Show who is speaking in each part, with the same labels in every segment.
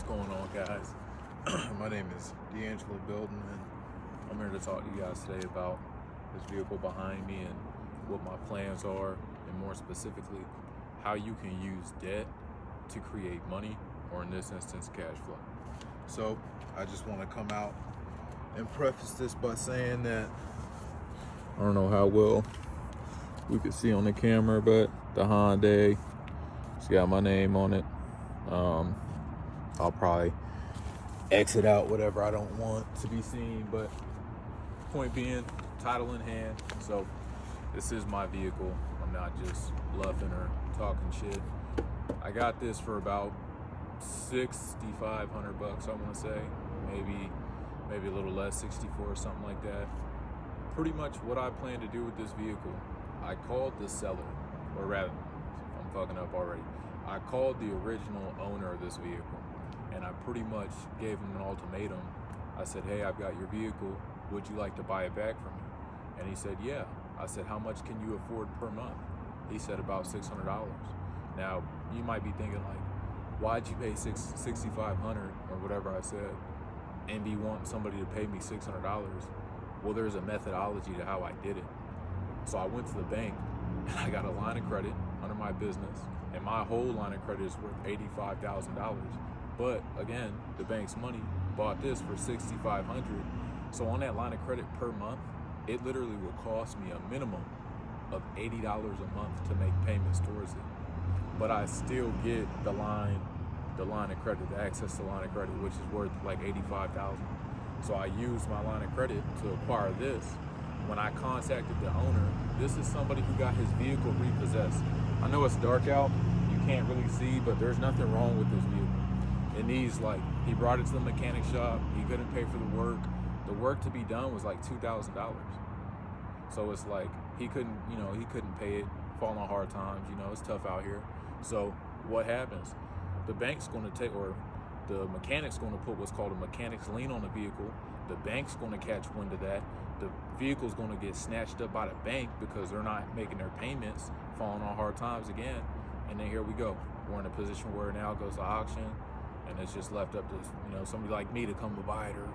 Speaker 1: going on, guys? My name is Dangelo Belton, and I'm here to talk to you guys today about this vehicle behind me and what my plans are, and more specifically, how you can use debt to create money, or in this instance, cash flow. So I just want to come out and preface this by saying that I don't know how well we can see on the camera, but the Hyundai, it's got my name on it. I'll probably exit out whatever I don't want to be seen, but point being, title in hand. So this is my vehicle. I'm not just bluffing or talking shit. I got this for about $6,500, I want to say, maybe a little less, 64 or something like that. Pretty much what I plan to do with this vehicle, I called the seller, or rather, I'm fucking up already. I called the original owner of this vehicle, and I pretty much gave him an ultimatum. I said, hey, I've got your vehicle. Would you like to buy it back from me? And he said, yeah. I said, how much can you afford per month? He said about $600. Now, you might be thinking like, why'd you pay $6,500 or whatever I said, and be wanting somebody to pay me $600? Well, there's a methodology to how I did it. So I went to the bank and I got a line of credit under my business, and my whole line of credit is worth $85,000. But again, the bank's money bought this for $6,500. So on that line of credit per month, it literally will cost me a minimum of $80 a month to make payments towards it. But I still get the line of credit, the access to line of credit, which is worth like $85,000. So I used my line of credit to acquire this. When I contacted the owner, this is somebody who got his vehicle repossessed. I know it's dark out, you can't really see, but there's nothing wrong with this vehicle. It needs, like, he brought it to the mechanic shop, he couldn't pay for the work. The work to be done was like $2,000. So it's like, he couldn't pay it, fall on hard times, it's tough out here. So what happens? The bank's gonna or the mechanic's gonna put what's called a mechanic's lien on the vehicle. The bank's gonna catch wind of that. The vehicle's gonna get snatched up by the bank because they're not making their payments, falling on hard times again. And then here we go. We're in a position where now it goes to auction, and it's just left up to somebody like me to come to buy it, or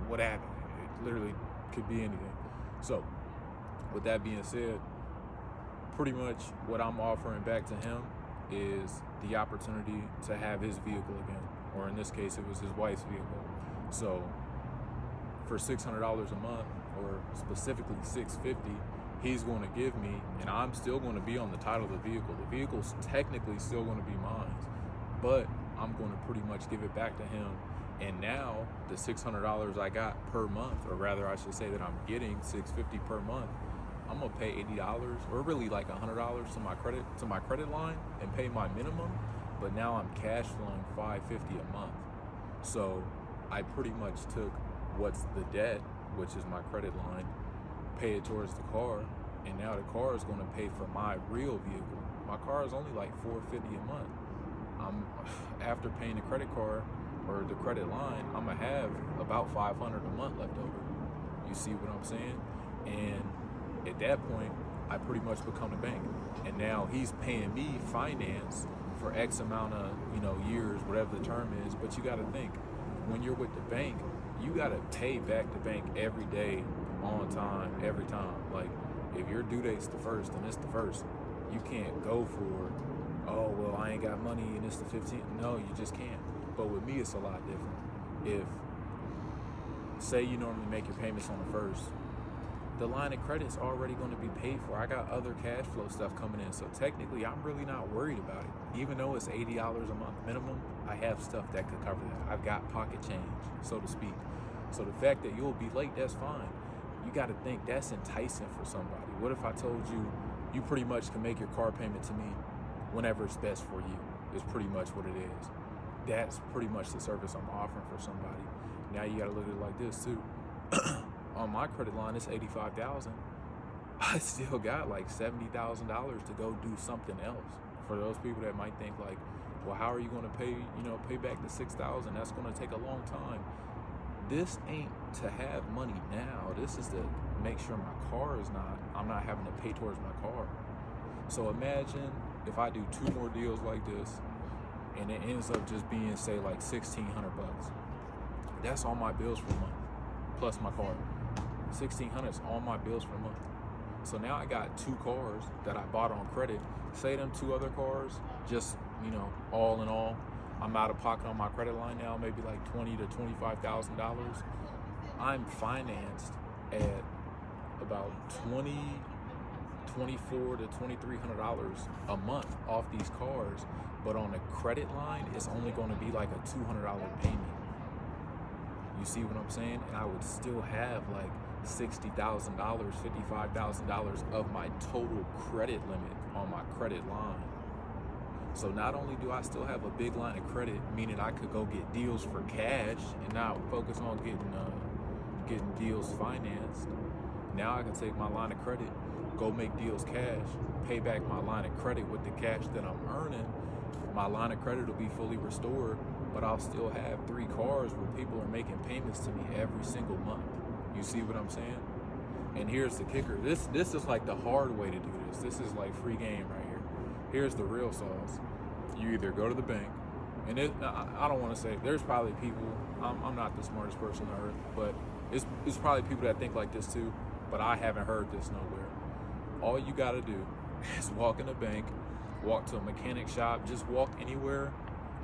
Speaker 1: what happened. It literally could be anything. So with that being said, pretty much what I'm offering back to him is the opportunity to have his vehicle again, or in this case it was his wife's vehicle. So for $600 a month, or specifically $650, he's going to give me, and I'm still going to be on the title of the vehicle. The vehicle's technically still going to be mine, but I'm going to pretty much give it back to him. And now the $600 I got per month, or rather I should say that I'm getting $650 per month, I'm gonna pay $80, or really like $100 to my credit line and pay my minimum. But now I'm cash flowing $550 a month. So I pretty much took what's the debt, which is my credit line, pay it towards the car, and now the car is gonna pay for my real vehicle. My car is only like $450 a month. After paying the credit card or the credit line, I'm gonna have about $500 a month left over. You see what I'm saying? And at that point, I pretty much become the bank. And now he's paying me finance for X amount of, years, whatever the term is. But you gotta think, when you're with the bank, you gotta pay back the bank every day, on time, every time. Like, if your due date's the 1st and it's the 1st, you can't go for, oh, well, I ain't got money and it's the 15th. No, you just can't. But with me, it's a lot different. If, say you normally make your payments on the 1st, the line of credit's already going to be paid for. I got other cash flow stuff coming in, so technically I'm really not worried about it. Even though it's $80 a month minimum, I have stuff that could cover that. I've got pocket change, so to speak. So the fact that you'll be late, that's fine. You got to think, that's enticing for somebody. What if I told you, you pretty much can make your car payment to me whenever it's best for you, is pretty much what it is. That's pretty much the service I'm offering for somebody. Now you got to look at it like this too. On my credit line, it's $85,000. I still got like $70,000 to go do something else. For those people that might think like, well, how are you going to pay back the $6,000? That's going to take a long time. This ain't to have money now. This is to make sure I'm not having to pay towards my car. So imagine if I do 2 more deals like this, and it ends up just being, say, like $1,600. That's all my bills for a month, plus my car. $1,600 is all my bills for a month. So now I got 2 cars that I bought on credit. Say them 2 other cars, just, all in all, I'm out of pocket on my credit line now, maybe like $20,000 to $25,000. I'm financed at about $2,400 to $2,300 a month off these cars, but on a credit line, it's only going to be like a $200 payment. You see what I'm saying? And I would still have like $60,000, $55,000 of my total credit limit on my credit line. So not only do I still have a big line of credit, meaning I could go get deals for cash and not focus on getting deals financed. Now I can take my line of credit, go make deals cash, pay back my line of credit with the cash that I'm earning. My line of credit will be fully restored, but I'll still have 3 cars where people are making payments to me every single month. You see what I'm saying? And here's the kicker. This is like the hard way to do this. This is like free game right here. Here's the real sauce. You either go to the bank, and I don't want to say, there's probably people, I'm not the smartest person on earth, but it's probably people that think like this too, but I haven't heard this nowhere. All you got to do is walk in the bank, walk to a mechanic shop, just walk anywhere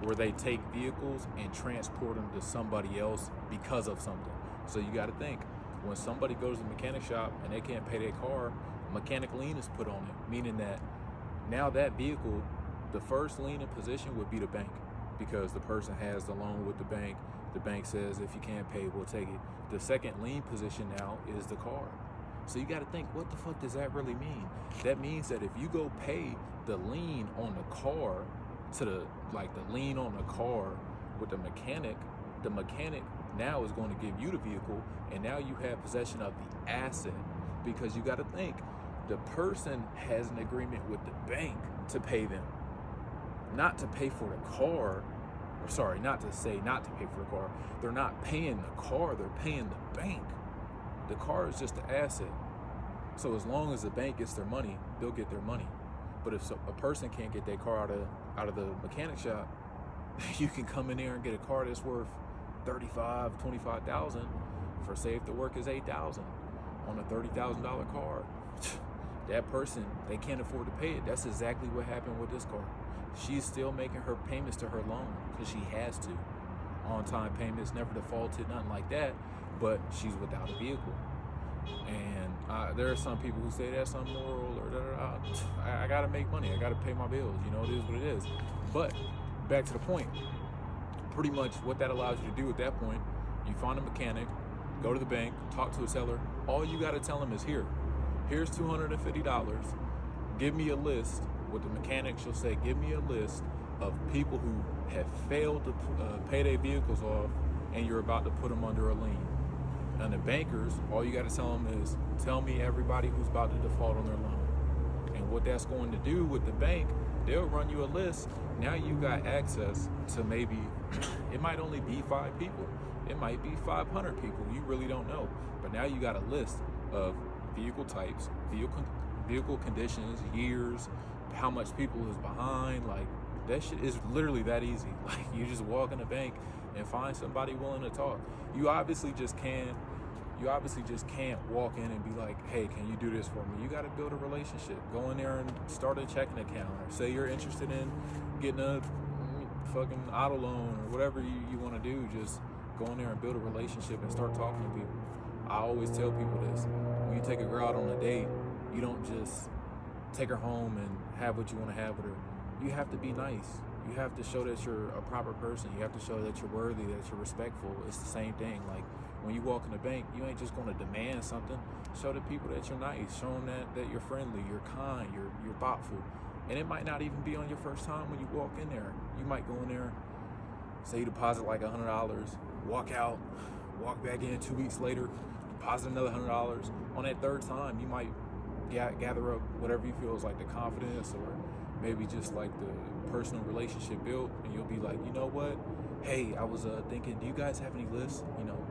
Speaker 1: where they take vehicles and transport them to somebody else because of something. So you got to think, when somebody goes to the mechanic shop and they can't pay their car, mechanic lien is put on it, meaning that now that vehicle, the first lien in position would be the bank, because the person has the loan with the bank. The bank says, if you can't pay, we'll take it. The second lien position now is the car. So you got to think, what the fuck does that really mean? That means that if you go pay the lien on the car to the lien on the car with the mechanic now is going to give you the vehicle, and now you have possession of the asset, because you got to think, the person has an agreement with the bank to pay them, not to pay for the car. Or sorry, not to say not to pay for the car. They're not paying the car, they're paying the bank. The car is just an asset. So as long as the bank gets their money, they'll get their money. But if a person can't get their car out of the mechanic shop, you can come in there and get a car that's worth $35,000, $25,000 for, say, if the work is $8,000 on a $30,000 car. That person, they can't afford to pay it. That's exactly what happened with this car. She's still making her payments to her loan because she has to. On-time payments, never defaulted, nothing like that, but she's without a vehicle. And there are some people who say that's immoral or I gotta make money, I gotta pay my bills, it is what it is. But back to the point, pretty much what that allows you to do at that point, you find a mechanic, go to the bank, talk to a seller. All you gotta tell them is, here's $250, give me a list. With the mechanic, she'll say, give me a list of people who have failed to pay their vehicles off, and you're about to put them under a lien. And the bankers, all you got to tell them is, tell me everybody who's about to default on their loan. And what that's going to do with the bank, they'll run you a list. Now you got access to maybe, it might only be 5 people. It might be 500 people. You really don't know. But now you got a list of vehicle types, vehicle conditions, years, how much people is behind. Like, that shit is literally that easy. Like, you just walk in a bank and find somebody willing to talk. You obviously just can't walk in and be like, hey, can you do this for me? You got to build a relationship. Go in there and start a checking account, or say you're interested in getting a fucking auto loan or whatever you want to do. Just go in there and build a relationship and start talking to people. I always tell people this. When you take a girl out on a date, you don't just take her home and have what you want to have with her. You have to be nice. You have to show that you're a proper person. You have to show that you're worthy, that you're respectful. It's the same thing. Like, when you walk in the bank, you ain't just going to demand something. Show the people that you're nice. Show them that you're friendly, you're kind, you're thoughtful. And it might not even be on your first time when you walk in there. You might go in there, say you deposit like $100, walk out, walk back in 2 weeks later, deposit another $100. On that third time, you might gather up whatever you feel is like the confidence, or maybe just like the personal relationship built, and you'll be like, you know what? Hey, I was thinking, do you guys have any lists?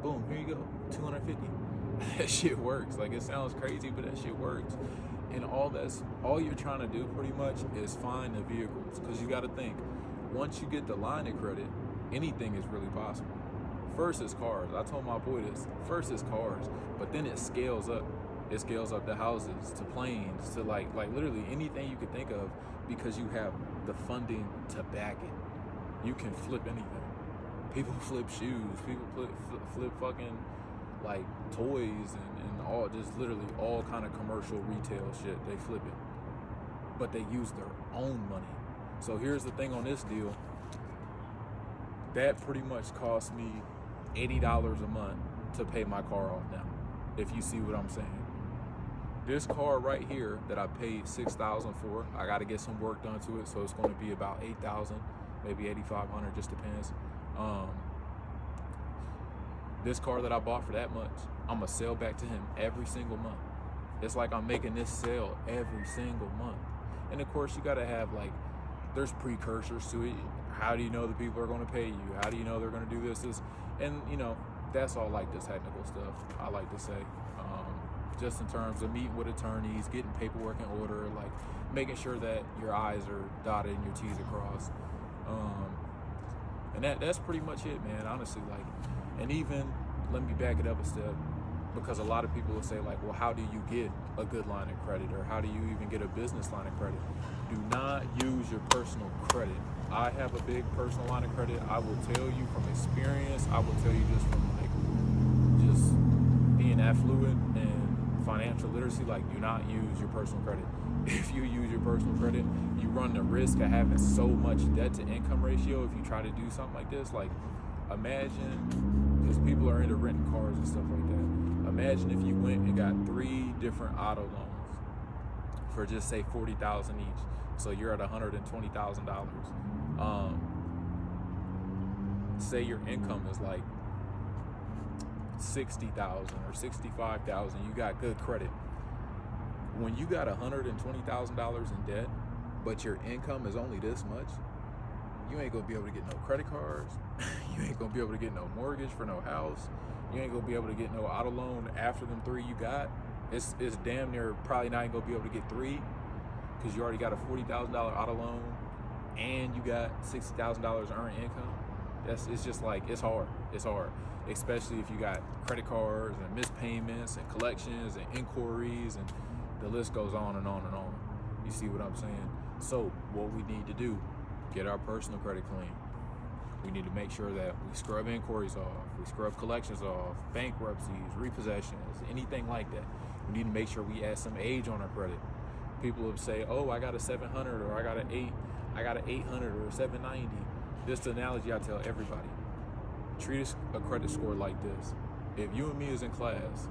Speaker 1: Boom, here you go, $250. That shit works. Like, it sounds crazy, but that shit works. And all you're trying to do pretty much is find the vehicles, because you got to think, once you get the line of credit, anything is really possible. First is cars. I told my boy this. First is cars, but then it scales up. It scales up to houses, to planes, to like literally anything you could think of, because you have the funding to back it. You can flip anything. People flip shoes. People flip fucking like toys and all, just literally all kind of commercial retail shit. They flip it, but they use their own money. So here's the thing on this deal. That pretty much cost me $80 a month to pay my car off now, if you see what I'm saying. This car right here that I paid $6,000 for, I got to get some work done to it, so it's going to be about $8,000, maybe $8,500, just depends. This car that I bought for that much, I'm gonna sell back to him every single month. It's like I'm making this sale every single month. And of course, you gotta have there's precursors to it. How do you know the people are gonna pay you? How do you know they're gonna do this? And that's all like the technical stuff, I like to say. Just in terms of meeting with attorneys, getting paperwork in order, like making sure that your I's are dotted and your T's are crossed. And that's pretty much it, man, honestly. And even, let me back it up a step, because a lot of people will say well, how do you get a good line of credit, or how do you even get a business line of credit? Do not use your personal credit. I have a big personal line of credit. I will tell you from experience, I will tell you just from just being affluent and financial literacy, do not use your personal credit. If you use your personal credit, you run the risk of having so much debt to income ratio if you try to do something like this. Imagine, because people are into renting cars and stuff like that. Imagine if you went and got 3 different auto loans for just say $40,000 each. So you're at $120,000. Say your income is $60,000 or $65,000. You got good credit. When you got $120,000 in debt, but your income is only this much, you ain't gonna be able to get no credit cards. You ain't gonna be able to get no mortgage for no house. You ain't gonna be able to get no auto loan after them 3 you got. It's damn near probably not gonna be able to get 3, because you already got a $40,000 auto loan and you got $60,000 earned income. It's just it's hard. It's hard, especially if you got credit cards and missed payments and collections and inquiries, and the list goes on and on and on. You see what I'm saying? So what we need to do, get our personal credit clean. We need to make sure that we scrub inquiries off, we scrub collections off, bankruptcies, repossessions, anything like that. We need to make sure we add some age on our credit. People will say, oh, I got a 700, or I got an 800 or a 790. This is the analogy I tell everybody. Treat a credit score like this. If you and me is in class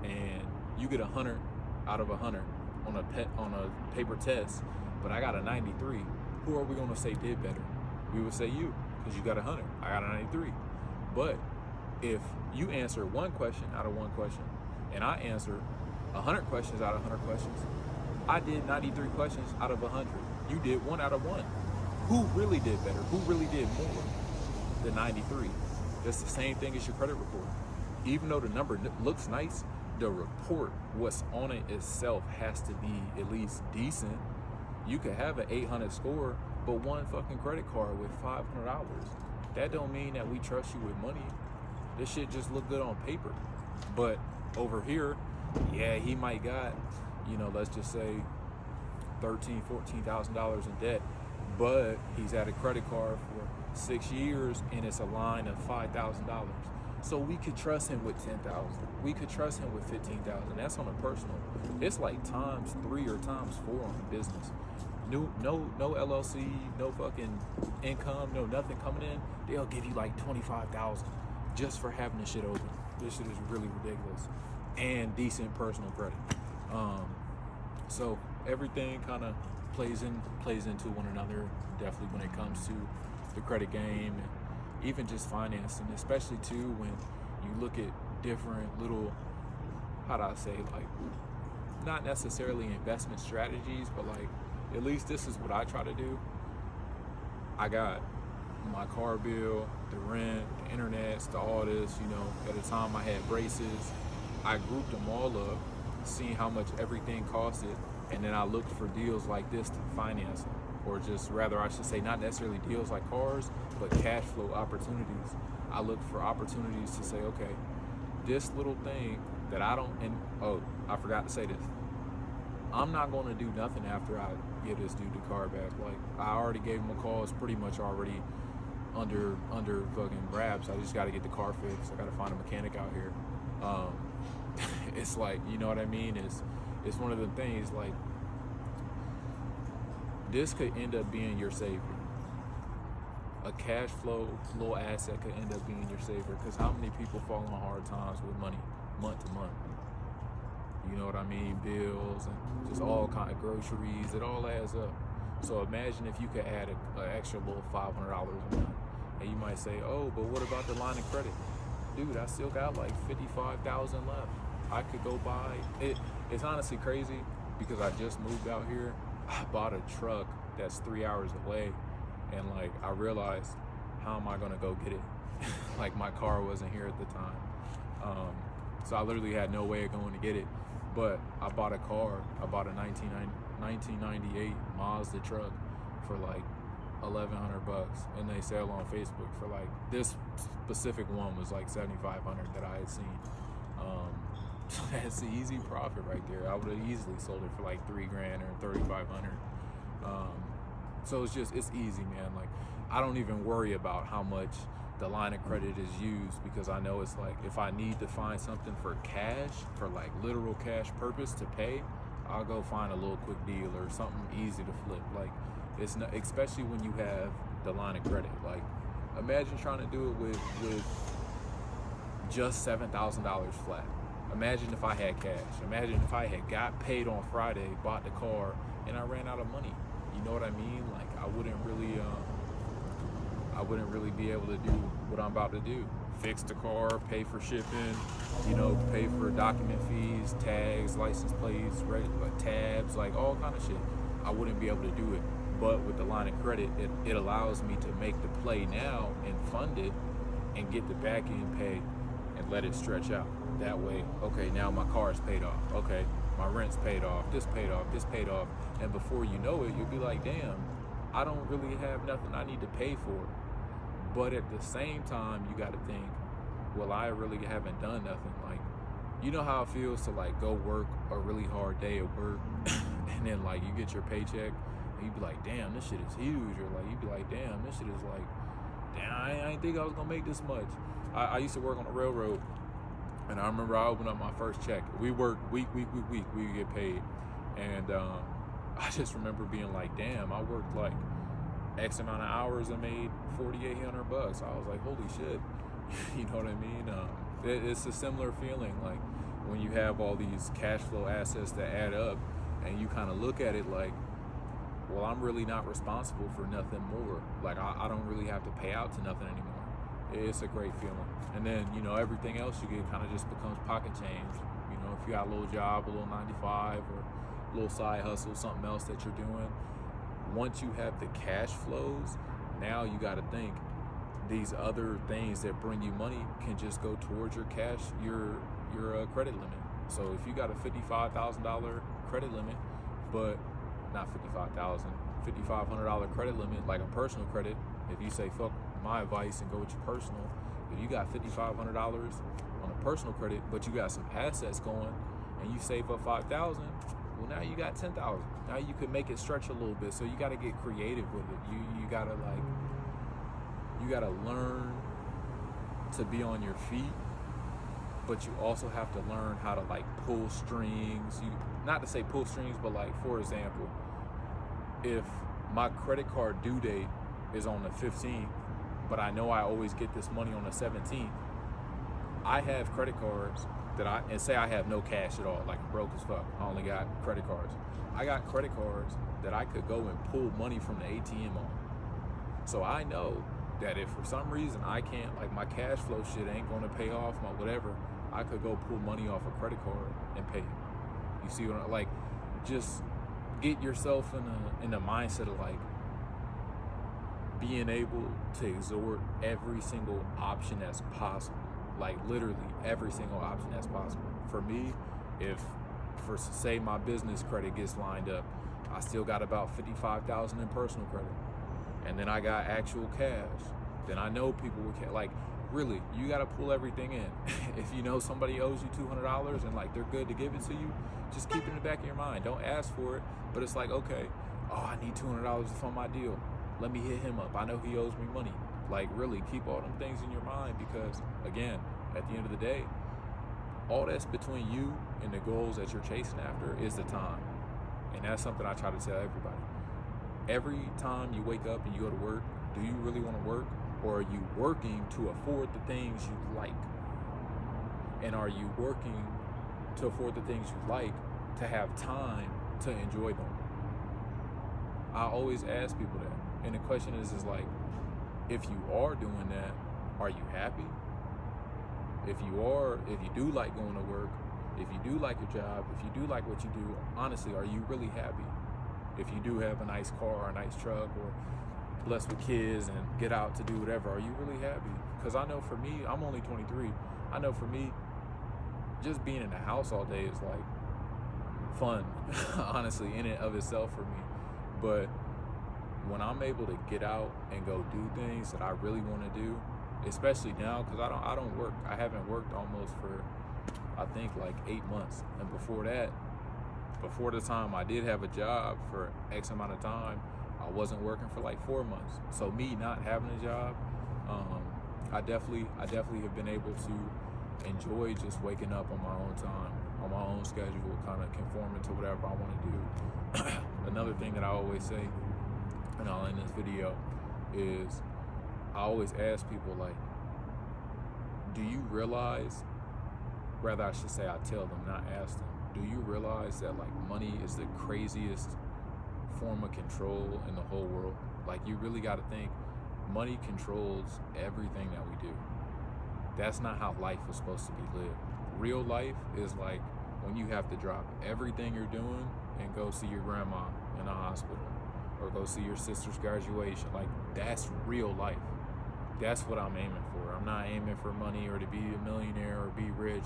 Speaker 1: and you get 100 out of 100 on a paper test, but I got a 93, who are we gonna say did better? We would say you, because you got 100, I got a 93. But if you answer one question out of one question, and I answer 100 questions out of 100 questions, I did 93 questions out of 100. You did 1 out of 1. Who really did better? Who really did more than 93? That's the same thing as your credit report. Even though the number looks nice, the report, what's on it itself, has to be at least decent. You could have an 800 score, but one fucking credit card with $500. That don't mean that we trust you with money. This shit just look good on paper. But over here, yeah, he might got, let's just say $13,000, $14,000 in debt, but he's had a credit card for 6 years and it's a line of $5,000. So we could trust him with $10,000. We could trust him with $15,000. That's on a personal. It's like times 3 or times 4 on a business. No LLC, no fucking income, no nothing coming in. They'll give you like $25,000 just for having the shit open. This shit is really ridiculous. And decent personal credit. So everything kind of plays into one another. Definitely when it comes to the credit game, and even just financing, especially too when you look at different little, how do I say, not necessarily investment strategies, but at least this is what I try to do. I got my car bill, the rent, the internet, all this, at the time I had braces. I grouped them all up, seeing how much everything costed, And then I looked for deals like this to finance them, or just rather I should say not necessarily deals like cars, but cash flow opportunities. I looked for opportunities to say, okay, this little thing that I don't, and oh, I forgot to say this. I'm not going to do nothing after I get this dude the car back. Like, I already gave him a call. It's pretty much already under fucking wraps. I just got to get the car fixed. I got to find a mechanic out here. It's like, you know what I mean? It's one of the things, like, this could end up being your savior. A cash flow little asset could end up being your savior, because how many people fall on hard times with money month to month? You know what I mean? Bills and just all kind of groceries. It all adds up. So imagine if you could add an extra little $500 a month. And you might say, oh, but what about the line of credit? Dude, I still got like $55,000 left. I could go buy it. It's honestly crazy because I just moved out here. I bought a truck that's 3 hours away, and like I realized, how am I gonna go get it? Like, my car wasn't here at the time, so I literally had no way of going to get it. But I bought a car. I bought a 1998 Mazda truck for like $1,100, and they sell on Facebook for like, this specific one was like $7,500 that I had seen. That's an easy profit right there. I would have easily sold it for like $3,000 or $3,500. So it's easy, man. Like, I don't even worry about how much the line of credit is used, because I know it's like, if I need to find something for cash, for like literal cash purpose to pay, I'll go find a little quick deal or something easy to flip. Like, it's not, especially when you have the line of credit. Like, imagine trying to do it with just $7,000 flat. Imagine if I had cash. Imagine if I had got paid on Friday, bought the car, and I ran out of money. You know what I mean? Like, I wouldn't really be able to do what I'm about to do. Fix the car, pay for shipping, pay for document fees, tags, license plates, tabs, like all kind of shit. I wouldn't be able to do it. But with the line of credit, it allows me to make the play now and fund it and get the back end pay and let it stretch out. That way, okay, now my car is paid off. Okay, my rent's paid off, this paid off, this paid off. And before you know it, you'll be like, damn, I don't really have nothing I need to pay for. But at the same time, you got to think, well, I really haven't done nothing. Like, you know how it feels to like go work a really hard day at work and then like you get your paycheck and you be like, damn, this shit is huge. Or like, you be like, damn, this shit is like, damn, I didn't think I was gonna make this much. I used to work on the railroad, and I remember I opened up my first check. We worked week, we would get paid. And I just remember being like, damn, I worked like X amount of hours and made $4,800. I was like, holy shit. You know what I mean? It's a similar feeling, like when you have all these cash flow assets that add up and you kind of look at it like, well, I'm really not responsible for nothing more. Like, I don't really have to pay out to nothing anymore. It's a great feeling. And then, everything else you get kind of just becomes pocket change. If you got a little job, a little 9-to-5, or a little side hustle, something else that you're doing, once you have the cash flows, now you got to think these other things that bring you money can just go towards your cash, your credit limit. So if you got a $55,000 credit limit, but not $500 credit limit, like a personal credit, if you say fuck my advice and go with your personal, if you got $5,500 on a personal credit, but you got some assets going and you save up $5,000, well, now you got $10,000. Now you could make it stretch a little bit. So you got to get creative with it. You got to learn to be on your feet, but you also have to learn how to like pull strings. Not to say pull strings, but like, for example, if my credit card due date is on the 15th, but I know I always get this money on the 17th, I have credit cards and say I have no cash at all, like I'm broke as fuck. I only got credit cards. I got credit cards that I could go and pull money from the ATM on. So I know that if for some reason I can't, like my cash flow shit ain't gonna pay off my whatever, I could go pull money off a credit card and pay it. You see what like, just get yourself in a mindset of like being able to exhort every single option that's possible. Like literally every single option that's possible. For me, if for say my business credit gets lined up, I still got about $55,000 in personal credit, and then I got actual cash. Then I know people would like, really, you got to pull everything in. If you know somebody owes you $200 and like they're good to give it to you, just keep it in the back of your mind. Don't ask for it, but it's like, okay, oh, I need $200 to fund my deal. Let me hit him up. I know he owes me money. Like, really, keep all them things in your mind, because again, at the end of the day, all that's between you and the goals that you're chasing after is the time. And that's something I try to tell everybody. Every time you wake up and you go to work, do you really want to work? Or are you working to afford the things you like? And are you working to afford the things you like to have time to enjoy them? I always ask people that. And the question is like, if you are doing that, are you happy? If you do like going to work, if you do like your job, if you do like what you do, honestly, are you really happy? If you do have a nice car or a nice truck or blessed with kids and get out to do whatever, are you really happy? Because I know for me, I'm only 23. I know for me, just being in the house all day is like fun, honestly, in and of itself for me. But when I'm able to get out and go do things that I really want to do, especially now, because I don't work. I haven't worked almost for, I think, like 8 months. And before that, before the time I did have a job for X amount of time, I wasn't working for like 4 months. So me not having a job, I definitely have been able to enjoy just waking up on my own time, on my own schedule, kind of conforming to whatever I want to do. Another thing that I always say, and I'll end this video, is I always ask people, like, do you realize, rather I should say I tell them, not ask them, do you realize that like money is the craziest form of control in the whole world? Like, you really got to think, money controls everything that we do. That's not how life is supposed to be lived. Real life is like when you have to drop everything you're doing and go see your grandma in a hospital, or go see your sister's graduation. Like, that's real life. That's what I'm aiming for. I'm not aiming for money or to be a millionaire or be rich.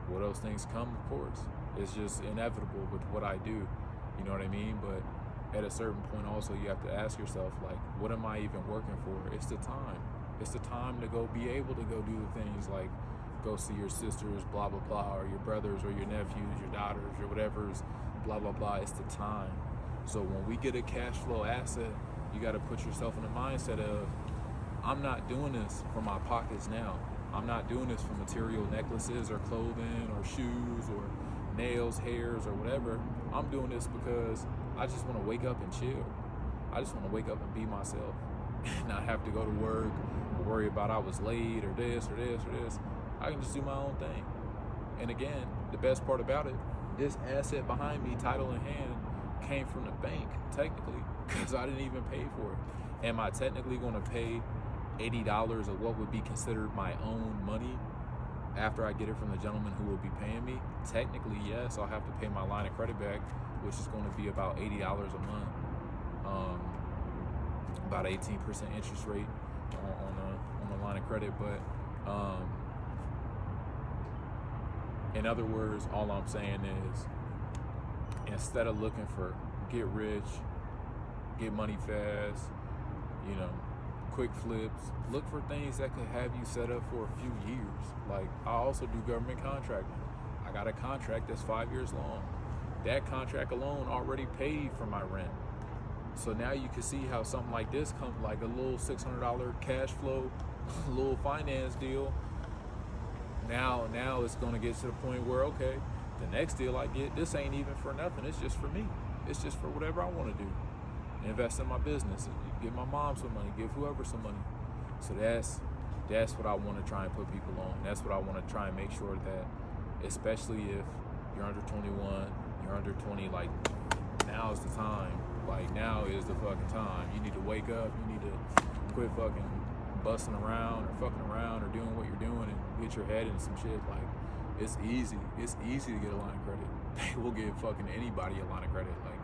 Speaker 1: Will those things come? Of course. It's just inevitable with what I do. You know what I mean? But at a certain point also, you have to ask yourself, like, what am I even working for? It's the time. It's the time to go be able to go do the things like go see your sisters, blah, blah, blah, or your brothers or your nephews, your daughters, or whatever's, blah, blah, blah. It's the time. So when we get a cash flow asset, you got to put yourself in the mindset of, I'm not doing this for my pockets now. I'm not doing this for material necklaces or clothing or shoes or nails, hairs, or whatever. I'm doing this because I just want to wake up and chill. I just want to wake up and be myself and not have to go to work or worry about I was late or this or this or this. I can just do my own thing. And again, the best part about it, this asset behind me, title in hand, came from the bank, technically, because I didn't even pay for it. Am I technically going to pay $80 of what would be considered my own money after I get it from the gentleman who will be paying me? Technically, yes. I'll have to pay my line of credit back, which is going to be about $80 a month, about 18% interest rate on the line of credit. But in other words, all I'm saying is, instead of looking for get rich, get money fast, quick flips, look for things that could have you set up for a few years. Like, I also do government contracting. I got a contract that's 5 years long. That contract alone already paid for my rent. So now you can see how something like this comes, like a little $600 cash flow, little finance deal. Now it's gonna get to the point where, okay, the next deal I get, this ain't even for nothing. It's just for me. It's just for whatever I want to do. Invest in my business, give my mom some money, give whoever some money. So that's what I want to try and put people on. That's what I want to try and make sure that, especially if you're under 21, you're under 20, like, now is the time. Like, now is the fucking time. You need to wake up. You need to quit fucking busting around or fucking around or doing what you're doing and get your head in some shit. Like, it's easy. It's easy to get a line of credit. They will give fucking anybody a line of credit. Like,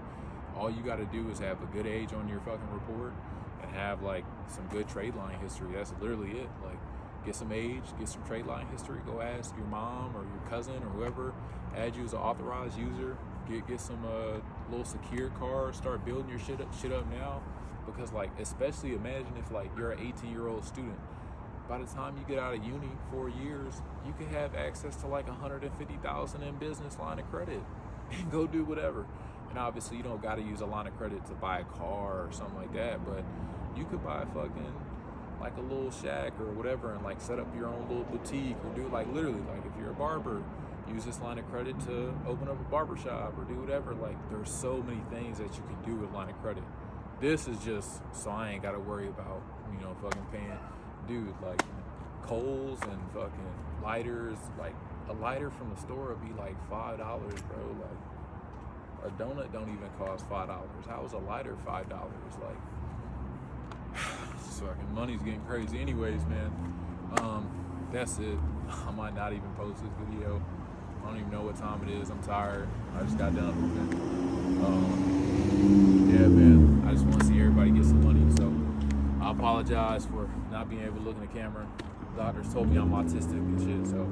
Speaker 1: all you got to do is have a good age on your fucking report and have like some good trade line history. That's literally it. Like, get some age, get some trade line history. Go ask your mom or your cousin or whoever, add you as an authorized user. Get some little secure card. Start building your shit up now, because like, especially imagine if like you're an 18-year-old student. By the time you get out of uni, 4 years, you can have access to like $150,000 in business line of credit and go do whatever. And obviously you don't got to use a line of credit to buy a car or something like that, but you could buy fucking like a little shack or whatever and like set up your own little boutique, or do like literally, like if you're a barber, use this line of credit to open up a barber shop or do whatever. Like there's so many things that you can do with line of credit. This is just so I ain't got to worry about, fucking paying. Dude, like coals and fucking lighters, like a lighter from the store would be like $5, bro. Like a donut don't even cost $5. How is a lighter $5? Like, fucking money's getting crazy. Anyways, man, that's it. I might not even post this video. I don't even know what time it is. I'm tired. I just got done hooping. Yeah, man. I just want to see everybody get some money. So I apologize for not being able to look in the camera. Doctors told me I'm autistic and shit, so